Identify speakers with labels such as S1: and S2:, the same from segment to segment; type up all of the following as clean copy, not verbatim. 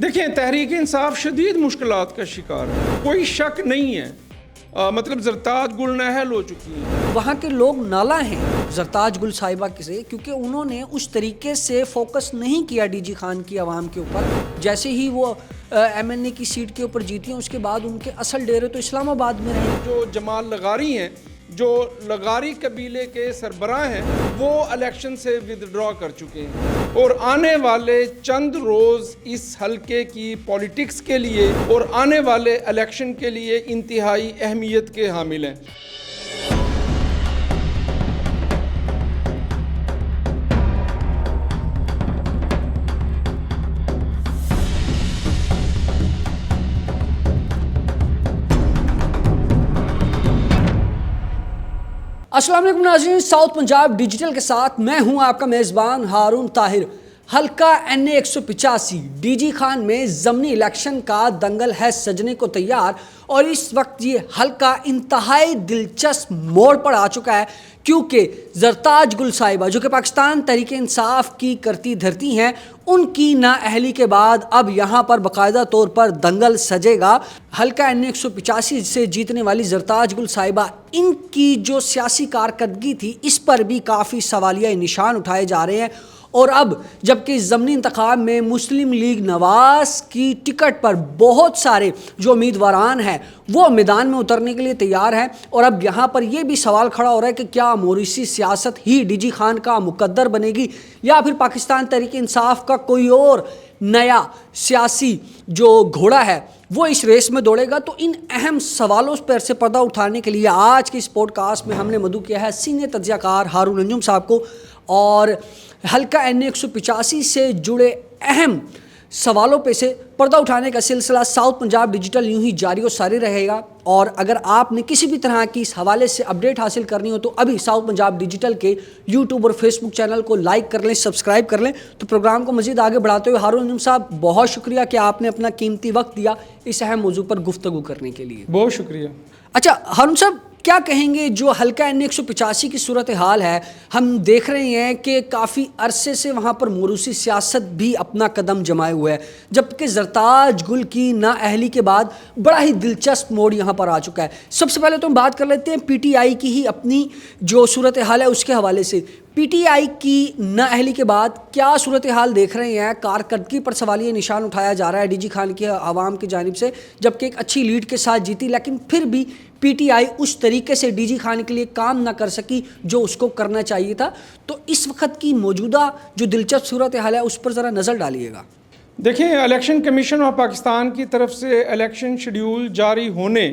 S1: देखें, तहरीक इंसाफ शदीद मुश्किलात का शिकार है, कोई शक नहीं है। मतलब ज़रताज गुल नाहल हो चुकी हैं।
S2: वहाँ के लोग नाला हैं ज़रताज गुल साहिबा से, क्योंकि उन्होंने उस तरीके से फोकस नहीं किया डीजी खान की आवाम के ऊपर। जैसे ही वो MNA की सीट के ऊपर जीती हैं, उसके बाद उनके असल डेरे तो इस्लामाबाद में रहे।
S1: जो जमाल लगारी हैं, जो लगारी कबीले के सरबराह हैं, वो इलेक्शन से विदड्रॉ कर चुके हैं और आने वाले चंद रोज़ इस हलके की पॉलिटिक्स के लिए और आने वाले इलेक्शन के लिए इंतहाई अहमियत के हामिल हैं।
S2: अस्सलाम वालेकुम नाज़रीन, साउथ पंजाब डिजिटल के साथ मैं हूं आपका मेज़बान हारून ताहिर। हल्का NA 185 डीजी खान में ज़मनी इलेक्शन का दंगल है सजने को तैयार और इस वक्त ये हल्का इंतहाई दिलचस्प मोड़ पर आ चुका है, क्योंकि ज़रताज गुल साहिबा जो कि पाकिस्तान तहरीक इंसाफ की करती धरती हैं, उनकी नाअहली के बाद अब यहाँ पर बाकायदा तौर पर दंगल सजेगा। हल्का NA 185 से जीतने वाली ज़रताज गुल साहिबा, इनकी जो सियासी कारकर्दगी थी, इस पर भी काफ़ी सवालिया निशान उठाए जा रहे हैं। और अब जबकि ज़मनी इंतखाब में मुस्लिम लीग नवाज़ की टिकट पर बहुत सारे जो उम्मीदवारान हैं वो मैदान में उतरने के लिए तैयार हैं, और अब यहाँ पर यह भी सवाल खड़ा हो रहा है कि क्या मोरिसी सियासत ही डीजी खान का मुकद्दर बनेगी या फिर पाकिस्तान तहरीक इंसाफ का कोई और नया सियासी जो घोड़ा है वो इस रेस में दौड़ेगा। तो इन अहम सवालों पर से पर्दा उठाने के लिए आज के इस पॉडकास्ट में हमने मदऊ किया है सीनियर तज्ज़ियाकार हारून अंजुम साहब को, और हल्का NA 185 से जुड़े अहम सवालों पे से पर्दा उठाने का सिलसिला साउथ पंजाब डिजिटल यूं ही जारी और सारी रहेगा। और अगर आपने किसी भी तरह की इस हवाले से अपडेट हासिल करनी हो तो अभी साउथ पंजाब डिजिटल के यूट्यूब और फेसबुक चैनल को लाइक कर लें, सब्सक्राइब कर लें। तो प्रोग्राम को मज़ीद आगे बढ़ाते हुए हारून अंजुम साहब, बहुत शुक्रिया कि आपने अपना कीमती वक्त दिया इस अहम मौजू पर गुफ्तगू करने के लिए।
S1: बहुत शुक्रिया।
S2: अच्छा हारून साहब, क्या कहेंगे जो हल्का NA 185 की सूरत हाल है? हम देख रहे हैं कि काफ़ी अरसे से वहाँ पर मोरूसी सियासत भी अपना कदम जमाए हुए है, जबकि ज़रताज गुल की नाअहली के बाद बड़ा ही दिलचस्प मोड़ यहाँ पर आ चुका है। सबसे पहले तो हम बात कर लेते हैं PTI की ही अपनी जो सूरत हाल है उसके हवाले से। PTI की नाअहली के बाद क्या सूरत हाल देख रहे हैं? कारकर्दगी पर सवालिया निशान उठाया जा रहा है डीजी खान की आवाम की जानिब से, जबकि एक अच्छी लीड के साथ जीती, लेकिन फिर भी PTI उस तरीके से डीजी खान के लिए काम ना कर सकी जो उसको करना चाहिए था। तो इस वक्त की मौजूदा जो दिलचस्प सूरत हाल है उस पर ज़रा नज़र डालिएगा।
S1: देखें, इलेक्शन कमीशन ऑफ पाकिस्तान की तरफ से इलेक्शन शेड्यूल जारी होने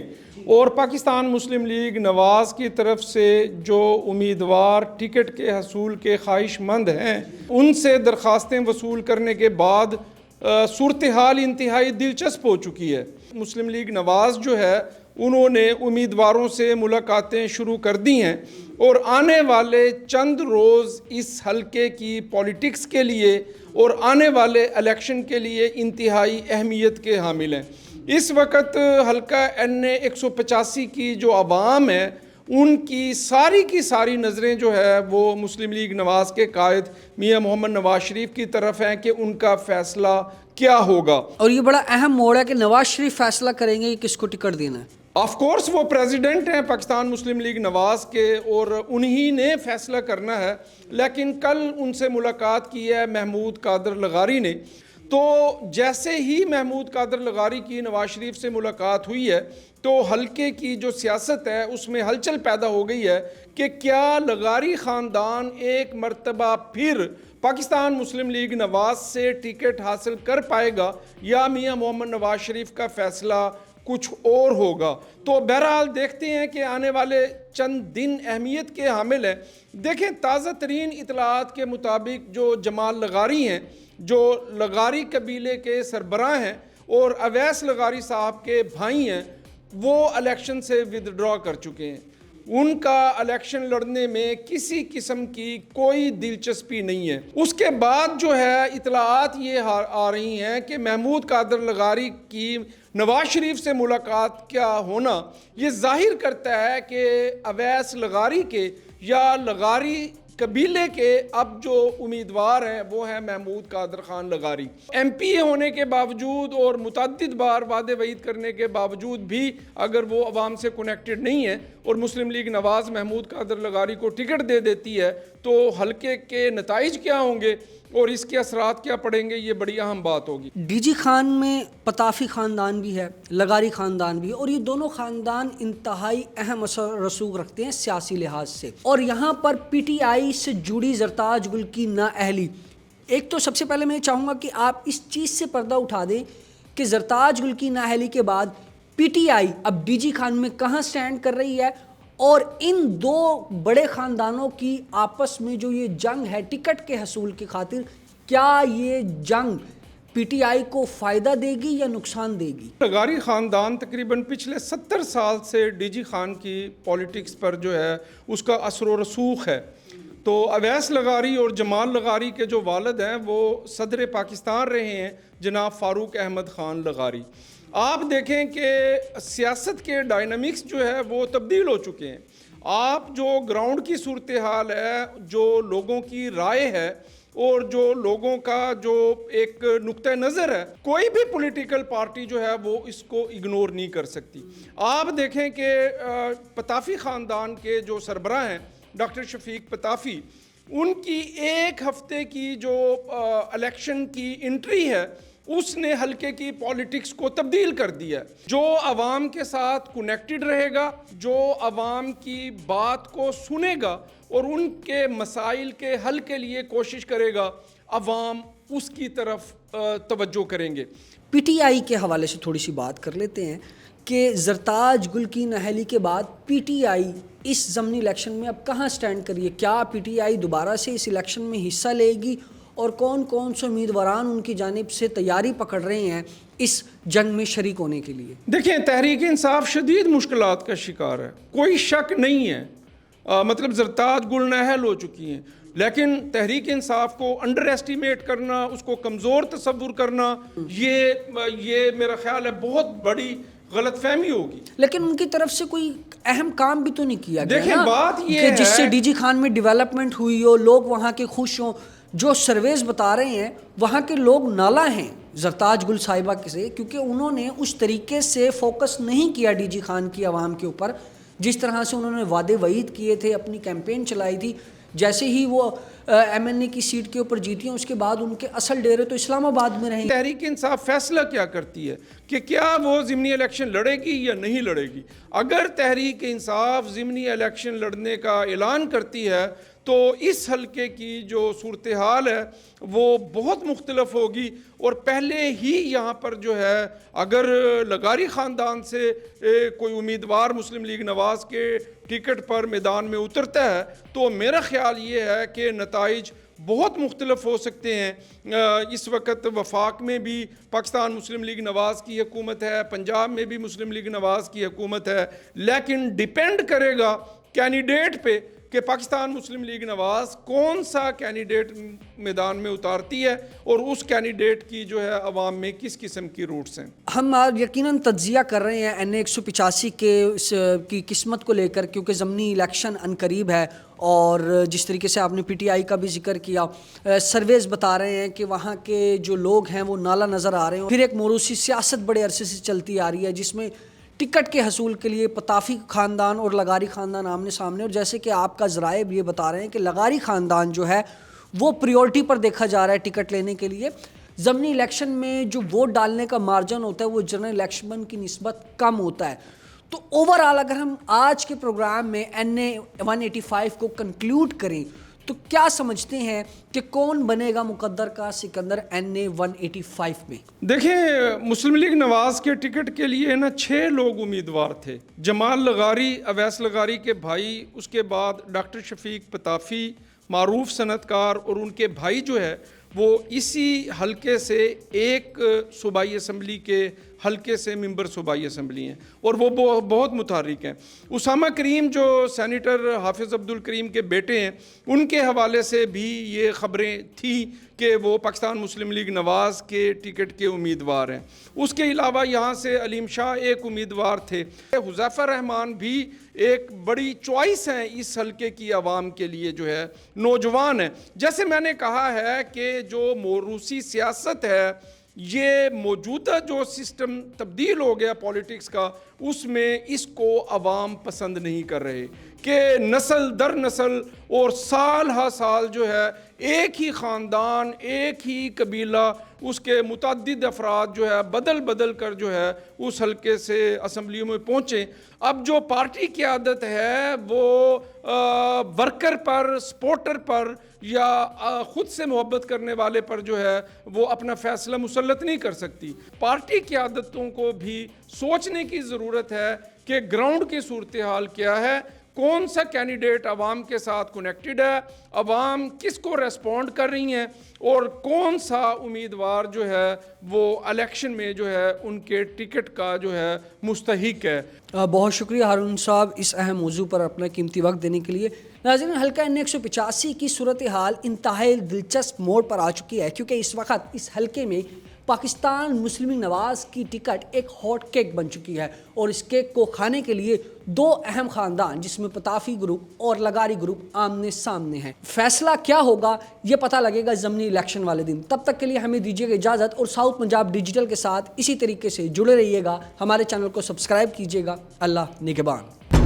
S1: और पाकिस्तान मुस्लिम लीग नवाज़ की तरफ से जो उम्मीदवार टिकट के हसूल के ख्वाहिशमंद हैं उनसे दरख्वास्तें वसूल करने के बाद सूरत हाल इंतहाई दिलचस्प हो चुकी है। मुस्लिम लीग नवाज़ जो है उन्होंने उम्मीदवारों से मुलाकातें शुरू कर दी हैं और आने वाले चंद रोज़ इस हलके की पॉलिटिक्स के लिए और आने वाले इलेक्शन के लिए इंतहाई अहमियत के हामिल हैं। इस वक्त हल्का NA 185 की जो आवाम है उनकी सारी नज़रें जो है वो मुस्लिम लीग नवाज़ के कायद मियां मोहम्मद नवाज शरीफ की तरफ हैं कि उनका फ़ैसला क्या होगा। और
S2: ये बड़ा अहम मोड़ है कि नवाज शरीफ फैसला करेंगे कि किसको टिकट देना है।
S1: ऑफ कोर्स वो प्रेसिडेंट हैं पाकिस्तान मुस्लिम लीग नवाज़ के और उन्हीं ने फैसला करना है, लेकिन कल उनसे मुलाकात की है महमूद कादर लगारी ने। तो जैसे ही महमूद कादर लगारी की नवाज शरीफ से मुलाकात हुई है तो हल्के की जो सियासत है उसमें हलचल पैदा हो गई है कि क्या लगारी ख़ानदान एक मरतबा फिर पाकिस्तान मुस्लिम लीग नवाज़ से टिकट हासिल कर पाएगा या मियां मोहम्मद नवाज शरीफ का फ़ैसला कुछ और होगा। तो बहरहाल देखते हैं कि आने वाले चंद दिन अहमियत के हामिल हैं। देखें, ताज़ा तरीन इतलात के मुताबिक जो जमाल लगारी हैं, जो लगारी कबीले के सरबराह हैं और अवैस लगारी साहब के भाई हैं, वो इलेक्शन से विदड्रॉ कर चुके हैं। उनका इलेक्शन लड़ने में किसी किस्म की कोई दिलचस्पी नहीं है। उसके बाद जो है इतलात ये आ रही हैं कि महमूद कादर लगारी की नवाज शरीफ से मुलाकात क्या होना ये जाहिर करता है कि अवैस लगारी के या लगारी कबीले के अब जो उम्मीदवार हैं वो हैं महमूद कादर खान लगारी। MP होने के बावजूद और मुतअद्दिद बार वादे वईद करने के बावजूद भी अगर वो अवाम से कनेक्टेड नहीं है और मुस्लिम लीग नवाज़ महमूद कादर लगारी को टिकट दे देती है तो हल्के के नताइज क्या होंगे और इसके असरात क्या पड़ेंगे, ये बड़ी अहम बात होगी।
S2: डीजी खान में पताफ़ी ख़ानदान भी है, लगारी ख़ानदान भी है, और ये दोनों ख़ानदान इंतहाई अहम असर रसूख रखते हैं सियासी लिहाज से। और यहाँ पर PTI से जुड़ी ज़रताज गुल की नाअहली, एक तो सबसे पहले मैं चाहूँगा कि आप इस चीज़ से पर्दा उठा दें कि ज़रताज गुल की नाअहली के बाद PTI अब डीजी खान में कहाँ स्टैंड कर रही है, और इन दो बड़े ख़ानदानों की आपस में जो ये जंग है टिकट के हसूल की खातिर, क्या ये जंग PTI को फ़ायदा देगी या नुकसान देगी?
S1: लगारी ख़ानदान तकरीबन पिछले 70 साल से डीजी खान की पॉलिटिक्स पर जो है उसका असर व रसूख है। तो अवैस लगारी और जमाल लगारी के जो वालिद हैं वो सदर पाकिस्तान रहे हैं जनाब फ़ारूक अहमद ख़ान लगारी। आप देखें कि सियासत के डायनामिक्स जो है वो तब्दील हो चुके हैं। आप जो ग्राउंड की सूरत हाल है, जो लोगों की राय है और जो लोगों का जो एक नुक्ता नज़र है, कोई भी पॉलिटिकल पार्टी जो है वो इसको इग्नोर नहीं कर सकती। आप देखें कि पताफ़ी ख़ानदान के जो सरबराह हैं डॉक्टर शफीक पताफ़ी, उनकी एक हफ्ते की जो इलेक्शन की एंट्री है उसने हल्के की पॉलिटिक्स को तब्दील कर दिया। जो अवाम के साथ कनेक्टेड रहेगा, जो अवाम की बात को सुनेगा और उनके मसाइल के हल के लिए कोशिश करेगा, अवाम उसकी तरफ तवज्जो करेंगे।
S2: PTI के हवाले से थोड़ी सी बात कर लेते हैं कि ज़रताज गुल की नाअहली के बाद PTI इस ज़मनी इलेक्शन में अब कहाँ स्टैंड करिए? क्या PTI दोबारा से इस इलेक्शन में हिस्सा लेगी, और कौन कौन से उम्मीदवारान उनकी जानिब से तैयारी पकड़ रहे हैं इस जंग में शरीक होने के लिए?
S1: देखें, तहरीक इंसाफ शदीद मुश्किलात का शिकार है, कोई शक नहीं है। मतलब ज़रताज गुल नाअहल हो चुकी हैं, लेकिन तहरीक इंसाफ को अंडर एस्टिमेट करना, उसको कमज़ोर तस्वुर करना, ये मेरा ख्याल है बहुत बड़ी गलतफहमी होगी।
S2: लेकिन उनकी तरफ से कोई अहम काम भी तो नहीं किया गया।
S1: देखें, बात ये
S2: है जिससे डीजी खान में डेवलपमेंट हुई हो, लोग वहाँ के खुश हों। जो सर्वेज बता रहे हैं वहाँ के लोग नाला हैं ज़रताज गुल साहिबा से, क्योंकि उन्होंने उस तरीके से फोकस नहीं किया डीजी खान की आवाम के ऊपर जिस तरह से उन्होंने वादे वईद किए थे, अपनी कैंपेन चलाई थी। जैसे ही वो MNA की सीट के ऊपर जीती हैं, उसके बाद उनके असल डेरे तो इस्लामाबाद में रहेंगे।
S1: तहरीक इंसाफ फैसला क्या करती है कि क्या वो ज़िमनी इलेक्शन लड़ेगी या नहीं लड़ेगी। अगर तहरीक इंसाफ ज़िमनी इलेक्शन लड़ने का ऐलान करती है तो इस हल्के की जो सूरत हाल है वो बहुत मुख्तलफ होगी। और पहले ही यहाँ पर जो है अगर लगारी ख़ानदान से कोई उम्मीदवार मुस्लिम लीग नवाज़ के टिकट पर मैदान में उतरता है तो मेरा ख़्याल ये है कि नताइज बहुत मुख्तलफ हो सकते हैं। इस वक्त वफाक में भी पाकिस्तान मुस्लिम लीग नवाज़ की हुकूमत है, पंजाब में भी मुस्लिम लीग नवाज़ की हुकूमत है, लेकिन डिपेंड करेगा कैंडिडेट पे कि पाकिस्तान मुस्लिम लीग नवाज़ कौन सा कैंडिडेट मैदान में उतारती है और उस कैंडिडेट की जो है अवाम में किस किस्म की रूट्स हैं।
S2: हम यकीनन तज्जिया कर रहे हैं NA 185 की किस्मत को लेकर, क्योंकि ज़मनी इलेक्शन अनकरीब है और जिस तरीके से आपने PTI का भी जिक्र किया, सर्वेज बता रहे हैं कि वहाँ के जो लोग हैं वो नाला नज़र आ रहे हैं। फिर एक मोरूसी सियासत बड़े अरसे से चलती आ रही है जिसमें टिकट के हसूल के लिए पताफ़ी ख़ानदान और लगारी ख़ानदान आमने सामने, और जैसे कि आपका ज़राइब ये बता रहे हैं कि लगारी ख़ानदान जो है वो प्रायोरिटी पर देखा जा रहा है टिकट लेने के लिए। ज़मनी इलेक्शन में जो वोट डालने का मार्जिन होता है वो जनरल इलेक्शन की निस्बत कम होता है। तो ओवरऑल अगर हम आज के प्रोग्राम में NA 185 को कंक्लूड करें तो क्या समझते हैं कि कौन बनेगा मुकद्दर का सिकंदर NA 185 में?
S1: देखिए, मुस्लिम लीग नवाज़ के टिकट के लिए ना 6 लोग उम्मीदवार थे। जमाल लगारी, अवैस लगारी के भाई, उसके बाद डॉक्टर शफीक पताफ़ी, मारूफ सनतकार, और उनके भाई जो है वो इसी हलके से एक सूबाई असम्बली के हलके से मेंबर सूबाई असम्बली हैं और वो बहुत मुतहर्रिक हैं। उसामा करीम जो सेनेटर हाफिज़ अब्दुल करीम के बेटे हैं, उनके हवाले से भी ये ख़बरें थी कि वो पाकिस्तान मुस्लिम लीग नवाज़ के टिकट के उम्मीदवार हैं। उसके अलावा यहाँ से अलीम शाह एक उम्मीदवार थे। हुज़ैफ़र रहमान भी एक बड़ी चॉइस है इस हलके की आवाम के लिए, जो है नौजवान है। जैसे मैंने कहा है कि जो मोरूसी सियासत है, ये मौजूदा जो सिस्टम तब्दील हो गया पॉलिटिक्स का, उसमें इसको अवाम पसंद नहीं कर रहे कि नस्ल दर नस्ल और साल हा साल जो है एक ही ख़ानदान, एक ही कबीला, उसके मुतअद्दिद अफराद जो है बदल बदल कर जो है उस हलके से असम्बलियों में पहुँचे। अब जो पार्टी की आदत है वो वर्कर पर, सपोर्टर पर या ख़ुद से मोहब्बत करने वाले पर जो है वो अपना फ़ैसला मुसल्लत नहीं कर सकती। पार्टी की आदतों को भी सोचने की ज़रूरत है कि ग्राउंड की सूरत हाल क्या है, कौन सा कैंडिडेट अवाम के साथ कनेक्टेड है, अवाम किसको रेस्पॉन्ड कर रही हैं, और कौन सा उम्मीदवार जो है वो इलेक्शन में जो है उनके टिकट का जो है मुस्तहिक है।
S2: बहुत शुक्रिया हारून साहब इस अहम मौजू पर अपना कीमती वक्त देने के लिए। नाज़रीन, हल्का N 185 की सूरत हाल इंतहाई दिलचस्प मोड़ पर आ चुकी है, क्योंकि इस वक्त इस हल्के में पाकिस्तान मुस्लिम लीग नवाज़ की टिकट एक हॉट केक बन चुकी है, और इस केक को खाने के लिए दो अहम ख़ानदान जिसमें पताफी ग्रुप और लगारी ग्रुप आमने सामने हैं। फैसला क्या होगा ये पता लगेगा ज़मनी इलेक्शन वाले दिन। तब तक के लिए हमें दीजिएगा इजाज़त, और साउथ पंजाब डिजिटल के साथ इसी तरीके से जुड़े रहिएगा। हमारे चैनल को सब्सक्राइब कीजिएगा। अल्लाह निगहबान।